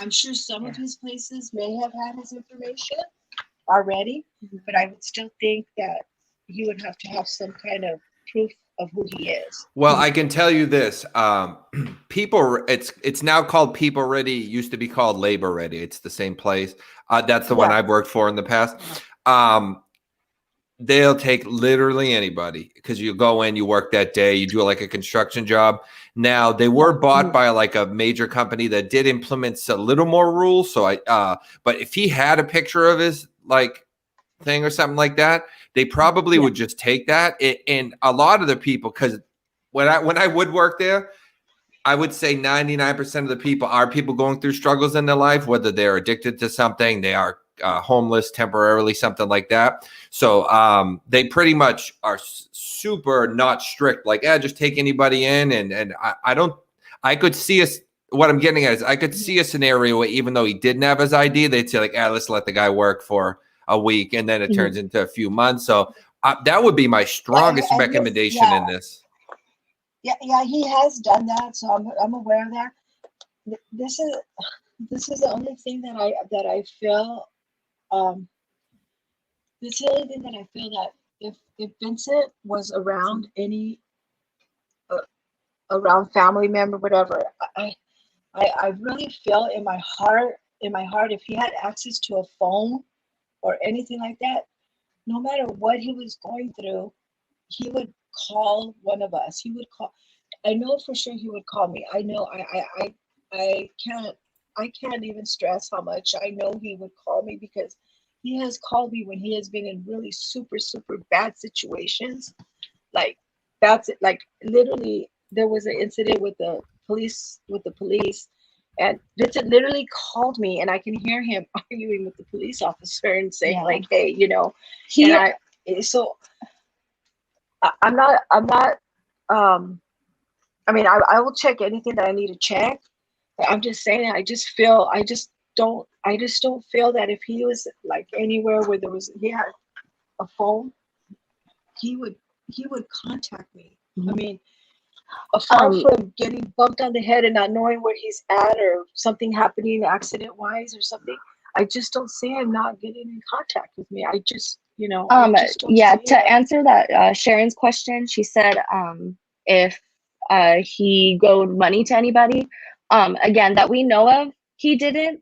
I'm sure some of his places may have had his information already, but I would still think that he would have to have some kind of proof who he is. Well, I can tell you this: people. It's now called People Ready. It used to be called Labor Ready. It's the same place. That's the one Yeah. I've worked for in the past. They'll take literally anybody because you go in, you work that day, you do like a construction job. Now they were bought by like a major company that did implement a little more rules. So but if he had a picture of his like thing or something like that, they probably would just take that. And a lot of the people, because when I would work there, I would say 99% of the people are people going through struggles in their life, whether they're addicted to something, they are homeless temporarily, something like that. So they pretty much are super not strict, like, just take anybody in. And I don't, I could see us, what I'm getting at is I could see a scenario where even though he didn't have his ID, they'd say like, let's let the guy work for a week, and then it turns into a few months. So that would be my strongest recommendation in this. Yeah, he has done that, so I'm aware of that. This is the only thing that I feel. This is the only thing that I feel that if Vincent was around any around family member, whatever, I really feel in my heart, if he had access to a phone or anything like that, no matter what he was going through, he would call one of us. He would call. I know for sure he would call me. I know. I can't even stress how much I know he would call me, because he has called me when he has been in really super bad situations. Like that's like literally there was an incident with the police and Vincent literally called me, and I can hear him arguing with the police officer and saying like, hey, I'm not I mean, I will check anything that I need to check. But I'm just saying, I just don't feel that if he was like anywhere where he had a phone, he would contact me. I mean, apart from getting bumped on the head and not knowing where he's at, or something happening accident wise or something, I just don't see him not getting in contact with me. I just, I just don't see it. Answer that Sharon's question, she said if he owed money to anybody, again, that we know of, he didn't.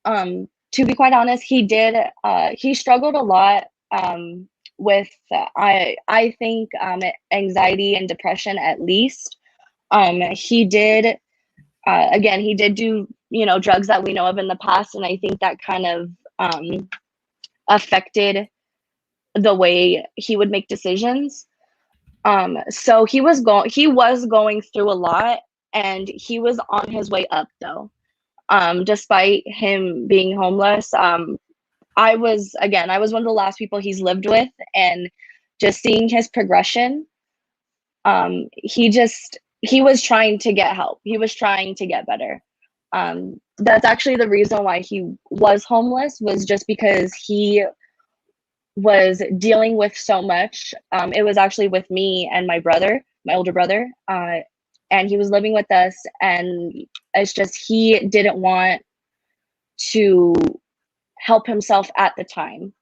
To be quite honest, he did. He struggled a lot with I think anxiety and depression at least. He did again, he did do drugs that we know of in the past, and I think that kind of affected the way he would make decisions. So he was going through a lot, and he was on his way up though. Despite him being homeless, I was one of the last people he's lived with, and just seeing his progression, he was trying to get help. He was trying to get better. That's actually the reason why he was homeless, was just because he was dealing with so much. It was actually with me and my older brother, and he was living with us, and it's just he didn't want to help himself at the time.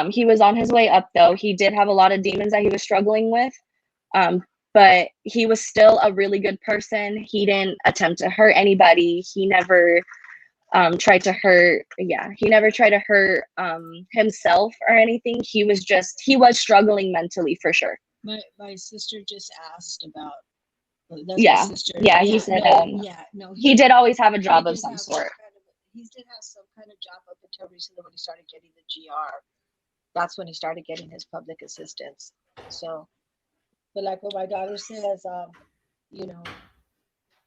He was on his way up though. He did have a lot of demons that he was struggling with, but he was still a really good person. He didn't attempt to hurt anybody. He never tried to hurt himself or anything. He was struggling mentally for sure. My sister just asked about he said he did always have a job of some sort. He did have some kind of job up until recently when he started getting the GR. That's when he started getting his public assistance. So, but like what my daughter says,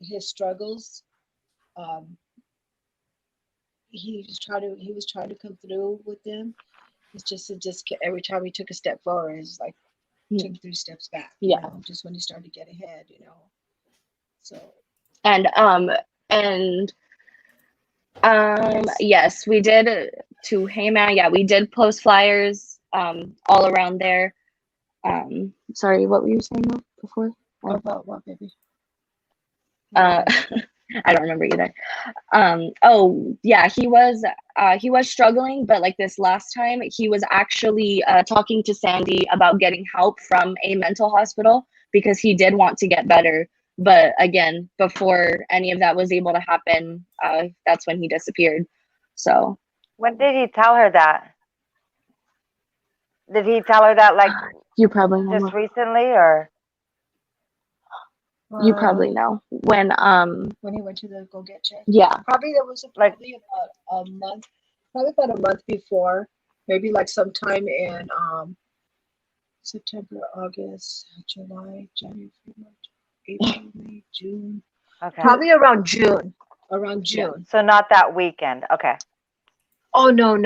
his struggles, he was trying to come through with them. It's just every time he took a step forward, it's like took 3 steps back. Just when he started to get ahead, So yes, we did to Hey Man. Yeah, we did post flyers all around there. Sorry, what were you saying before? About what, baby? I don't remember either. Oh yeah, he was struggling, but like this last time, he was actually talking to Sandy about getting help from a mental hospital, because he did want to get better. But again, before any of that was able to happen, that's when he disappeared. So when did he tell her that? Did he tell her that like you probably know. just recently, or? You probably know when he went to the go get check. Yeah. Probably there was probably about a month, probably about a month before, maybe like sometime in September, August, July, January, March, April, May, June. Okay. Probably around June. Around June. So not that weekend. Okay. Oh no.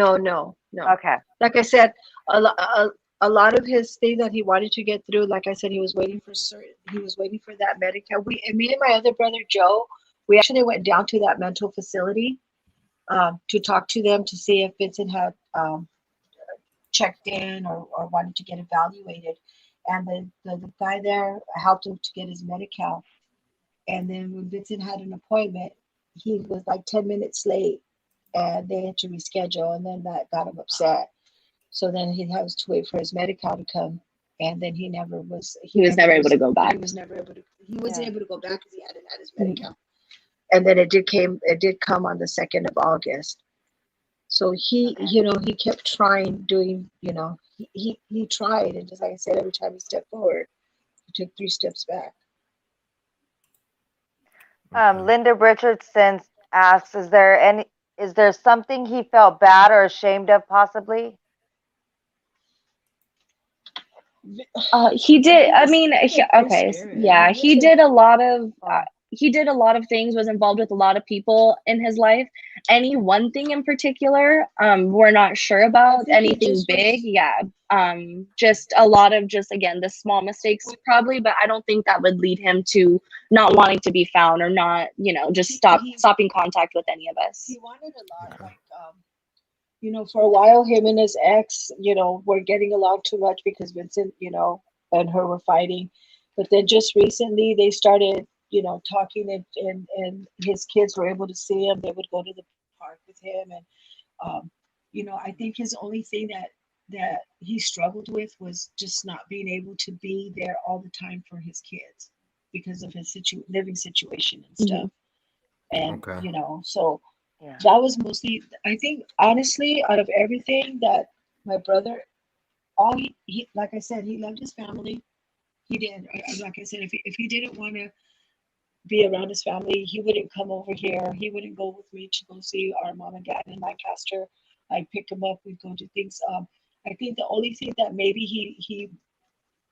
Okay. Like I said, a lot of his thing that he wanted to get through, like I said, he was waiting for that medical. Me and my other brother Joe, we actually went down to that mental facility to talk to them to see if Vincent had checked in or wanted to get evaluated. And the guy there helped him to get his medical. And then when Vincent had an appointment, he was like 10 minutes late and they had to reschedule, and then that got him upset. So then he had to wait for his medical to come, and then he was never able to go back. He wasn't able to go back because he hadn't had his medical. And then it did come on the 2nd of August. So he kept trying, doing, he tried, and just like I said, every time he stepped forward, he took 3 steps back. Linda Richardson asks, is there something he felt bad or ashamed of possibly? He did. I mean, he did a lot of. He did a lot of things. Was involved with a lot of people in his life. Any one thing in particular, we're not sure about. Anything big, just a lot of again the small mistakes probably. But I don't think that would lead him to not wanting to be found or not, just stopping contact with any of us. He wanted a lot, for a while, him and his ex, were getting along too much because Vincent, and her were fighting. But then just recently they started, talking, and his kids were able to see him. They would go to the park with him. And, I think his only thing that he struggled with was just not being able to be there all the time for his kids because of his living situation and stuff. And, so that was mostly, I think, honestly, out of everything that my brother, he like I said, he loved his family. He did. Like I said, if he didn't want to be around his family, he wouldn't come over here. He wouldn't go with me to go see our mom and dad in Lancaster. I'd pick him up. We'd go to things. I think the only thing that maybe he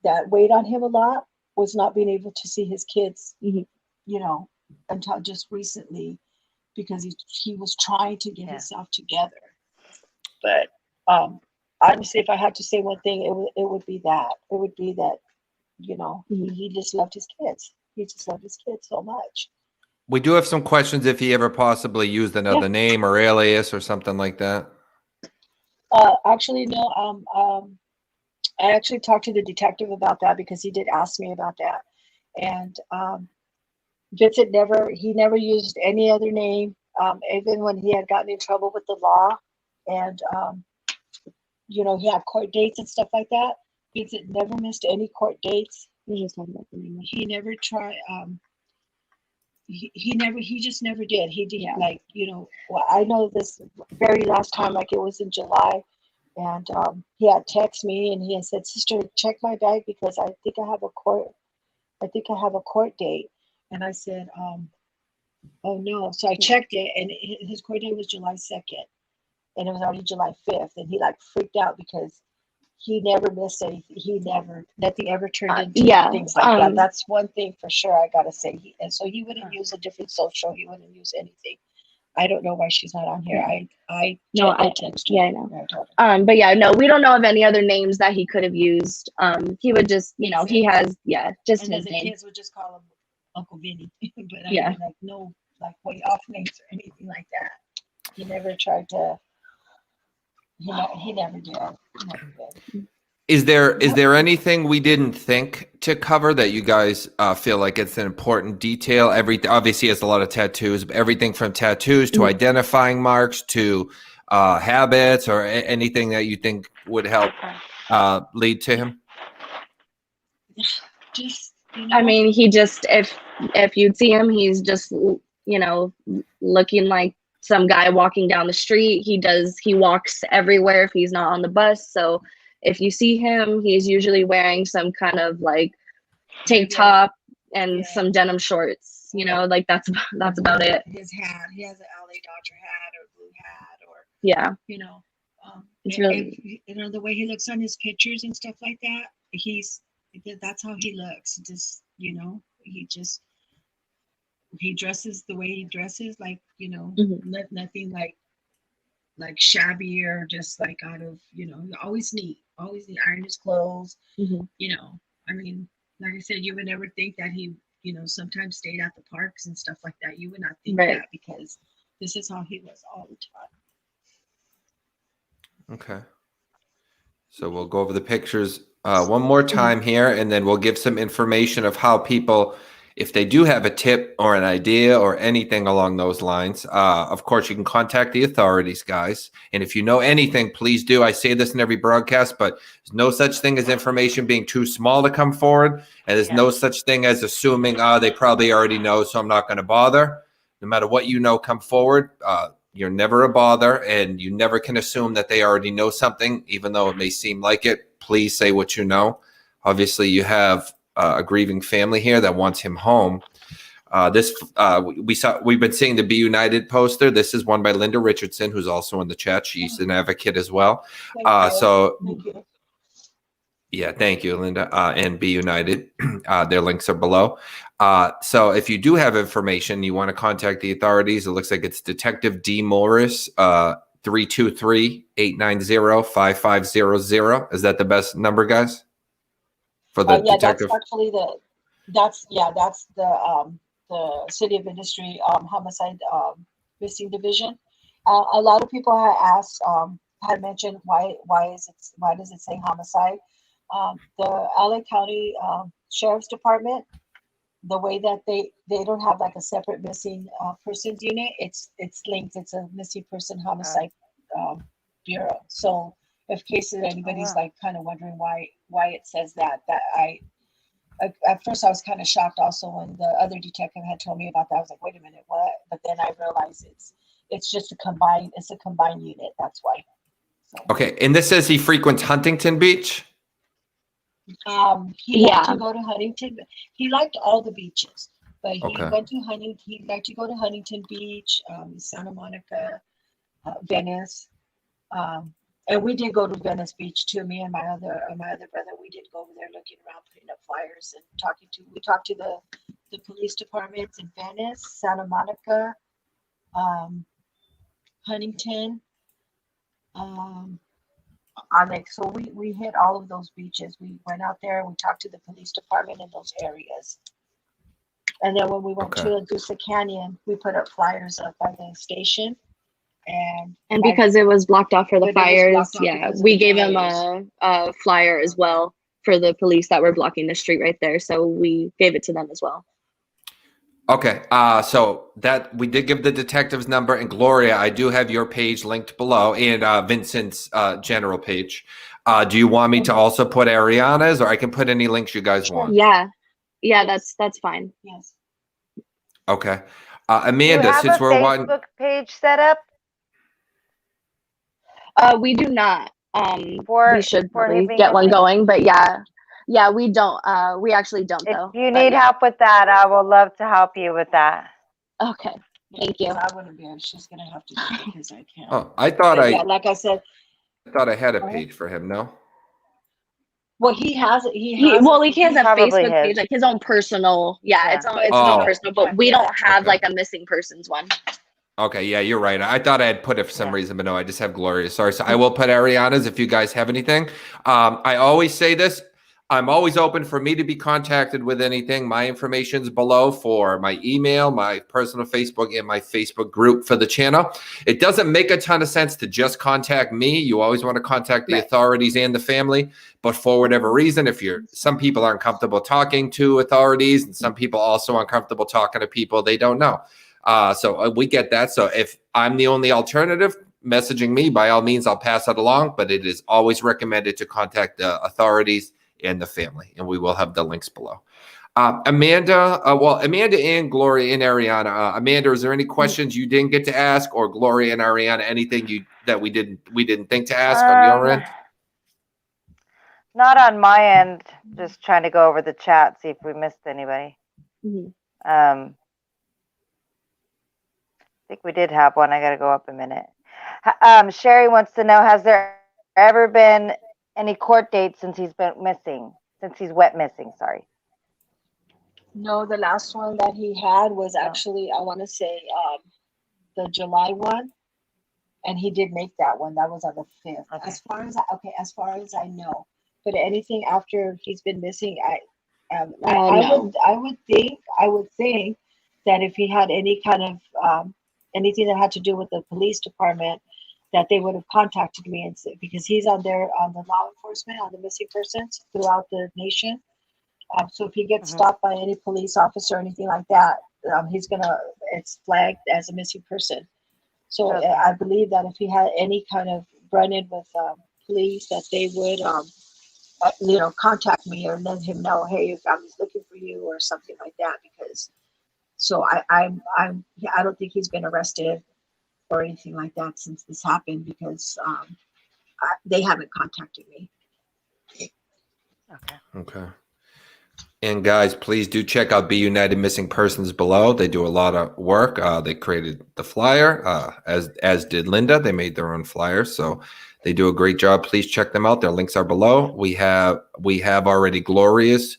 that weighed on him a lot was not being able to see his kids, until just recently, because he was trying to get himself together. But honestly, if I had to say one thing, it would be that. It would be that, he just loved his kids. He just loved his kids so much. We do have some questions if he ever possibly used another name or alias or something like that. Actually, no. I actually talked to the detective about that because he did ask me about that. And Vincent never used any other name, even when he had gotten in trouble with the law, and he had court dates and stuff like that. Vincent never missed any court dates. He never tried. He just never did. He did well, I know this very last time, like it was in July, and he had texted me and he had said, "Sister, check my bag because I think I have a court date." And I said, "Oh no." So I checked it, and his court date was July 2nd, and it was already July 5th, and he freaked out because he never missed anything. Nothing ever turned into things like that. That's one thing for sure I gotta say. And so he wouldn't use a different social. He wouldn't use anything. I don't know why she's not on here. I know. But no, we don't know of any other names that he could have used. He would just, he has, just and his the name. Kids would just call him Uncle Vinny, but I mean, no, way off names or anything like that. He never tried to. He never did. Is there anything we didn't think to cover that you guys feel like it's an important detail? Obviously he has a lot of tattoos, but everything from tattoos to identifying marks to habits or anything that you think would help lead to him? Just You know? I mean, he just, if you'd see him, he's just, you know, looking like some guy walking down the street. He walks everywhere if he's not on the bus. So if you see him, he's usually wearing some kind of like tank top and some denim shorts, you know, like that's about it. His hat, he has an LA Dodger hat or blue hat, or Yeah, you know, it's really, you know, the way he looks on his pictures and stuff like that. That's how he looks. Just, you know, he dresses the way he dresses, like, you know, nothing like shabby or just like out of, you know, always neat, iron his clothes. You know, I mean, like I said, you would never think that he, you know, sometimes stayed at the parks and stuff like that. You would not think that, because this is how he was all the time. Okay. So we'll go over the pictures one more time here, and then we'll give some information of how people, if they do have a tip or an idea or anything along those lines, of course, you can contact the authorities, guys. And if you know anything, please do. I say this in every broadcast, but there's no such thing as information being too small to come forward. And there's no such thing as assuming, they probably already know, so I'm not going to bother. No matter what you know, come forward. You're never a bother, and you never can assume that they already know something, even though it may seem like it. Please say what you know. Obviously, you have a grieving family here that wants him home. We've been seeing the Be United poster. This is one by Linda Richardson, who's also in the chat. She's an advocate as well. Thank you. Yeah, thank you, Linda, and Be United. Their links are below. So if you do have information, you want to contact the authorities, it looks like it's Detective D. Morris, 323-890-5500. Is that the best number, guys? For the detective? That's actually that's the City of Industry Homicide Missing Division. A lot of people had asked, had mentioned why does it say homicide? The LA County Sheriff's Department, the way that they don't have like a separate missing persons unit, it's linked. It's a missing person homicide bureau. So if cases anybody's like kind of wondering why it says that at first I was kind of shocked also when the other detective had told me about that. I was like, wait a minute, what? But then I realized it's just a combined unit. That's why. So. Okay, and this says he frequents Huntington Beach. He liked to go to Huntington. He liked all the beaches, but he went to Huntington. He liked to go to Huntington Beach, Santa Monica, Venice, and we did go to Venice Beach too. Me and my other brother, we did go over there looking around, putting up flyers and we talked to the police departments in Venice, Santa Monica, Huntington. So we hit all of those beaches. We went out there and we talked to the police department in those areas. And then when we went to Agusa Canyon, we put up flyers up by the station. And because it was blocked off for the fires, we gave him a flyer as well for the police that were blocking the street right there. So we gave it to them as well. Okay, so that we did give the detective's number, and Gloria, I do have your page linked below, and Vincent's general page. Do you want me to also put Ariana's, or I can put any links you guys want? Yeah, that's fine. Yes. Okay, Amanda, since we're one Facebook page set up. We do not. We should probably get one going, but yeah, we don't. We actually don't, though. If you need help with that, I will love to help you with that. Okay, thank you. I wouldn't be. She's gonna have to do it because I can't. Oh, I thought like I said, I thought I had a page for him. No. Well, he has it. He has a Facebook page, like his own personal. Yeah, it's his own personal, but we don't have like a missing persons one. Okay, yeah, you're right. I thought I had put it for some reason, but no, I just have Gloria. Sorry. So I will put Ariana's if you guys have anything. I always say this. I'm always open for me to be contacted with anything. My information's below for my email, my personal Facebook, and my Facebook group for the channel. It doesn't make a ton of sense to just contact me. You always want to contact the authorities and the family. But for whatever reason, some people aren't comfortable talking to authorities, and some people also aren't comfortable talking to people they don't know. So we get that. So if I'm the only alternative, messaging me, by all means, I'll pass that along. But it is always recommended to contact the authorities and the family, and we will have the links below. Amanda, Amanda and Gloria and Ariana. Amanda, is there any questions you didn't get to ask, or Gloria and Ariana, anything that we didn't think to ask on your end? Not on my end. Just trying to go over the chat, see if we missed anybody. Mhm. I think we did have one. I got to go up a minute. Sherry wants to know: has there ever been any court dates since he's been missing? Since he's went missing, sorry. No, the last one that he had was actually, I want to say, the July one, and he did make that one. That was on the 5th. Okay. As far as I know, but anything after he's been missing, I No. would think that if he had any kind of anything that had to do with the police department, that they would have contacted me and said, because he's on the law enforcement, on the missing persons throughout the nation. So if he gets stopped by any police officer or anything like that, it's flagged as a missing person. So Okay. I believe that if he had any kind of run-in with police, that they would, contact me or let him know, hey, if I'm looking for you or something like that. Because so I don't think he's been arrested or anything like that since this happened, because they haven't contacted me. Okay. And guys, please do check out Be United Missing Persons below. They do a lot of work. They created the flyer, as did Linda. They made their own flyer, so they do a great job. Please check them out. Their links are below. We have already Gloria's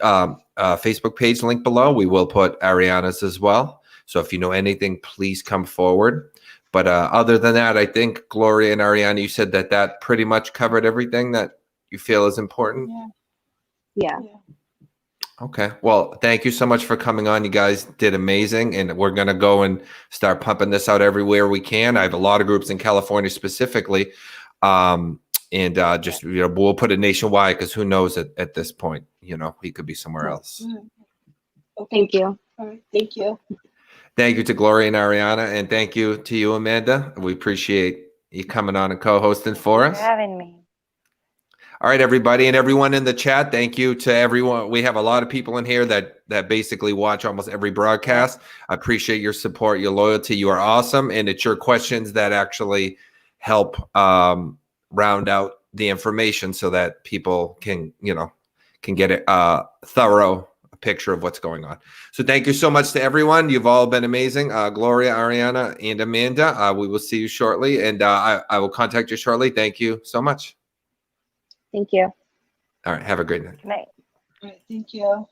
Facebook page link below. We will put Ariana's as well. So if you know anything, please come forward. But other than that, I think Gloria and Ariana, you said that pretty much covered everything that you feel is important. Yeah. Okay. Well, thank you so much for coming on. You guys did amazing. And we're going to go and start pumping this out everywhere we can. I have a lot of groups in California specifically. Just, we'll put it nationwide, because who knows at this point, he could be somewhere else. Okay. Thank you. All right. Thank you. Thank you to Gloria and Ariana. And thank you to you, Amanda. We appreciate you coming on and co-hosting for us. Thanks for having me. All right, everybody, and everyone in the chat, thank you to everyone. We have a lot of people in here that basically watch almost every broadcast. I appreciate your support, your loyalty. You are awesome, and it's your questions that actually help round out the information so that people can get a thorough picture of what's going on. So thank you so much to everyone. You've all been amazing. Gloria, Ariana, and Amanda, we will see you shortly, and I will contact you shortly. Thank you so much. Thank you. All right. Have a great night. Good night. All right. Thank you.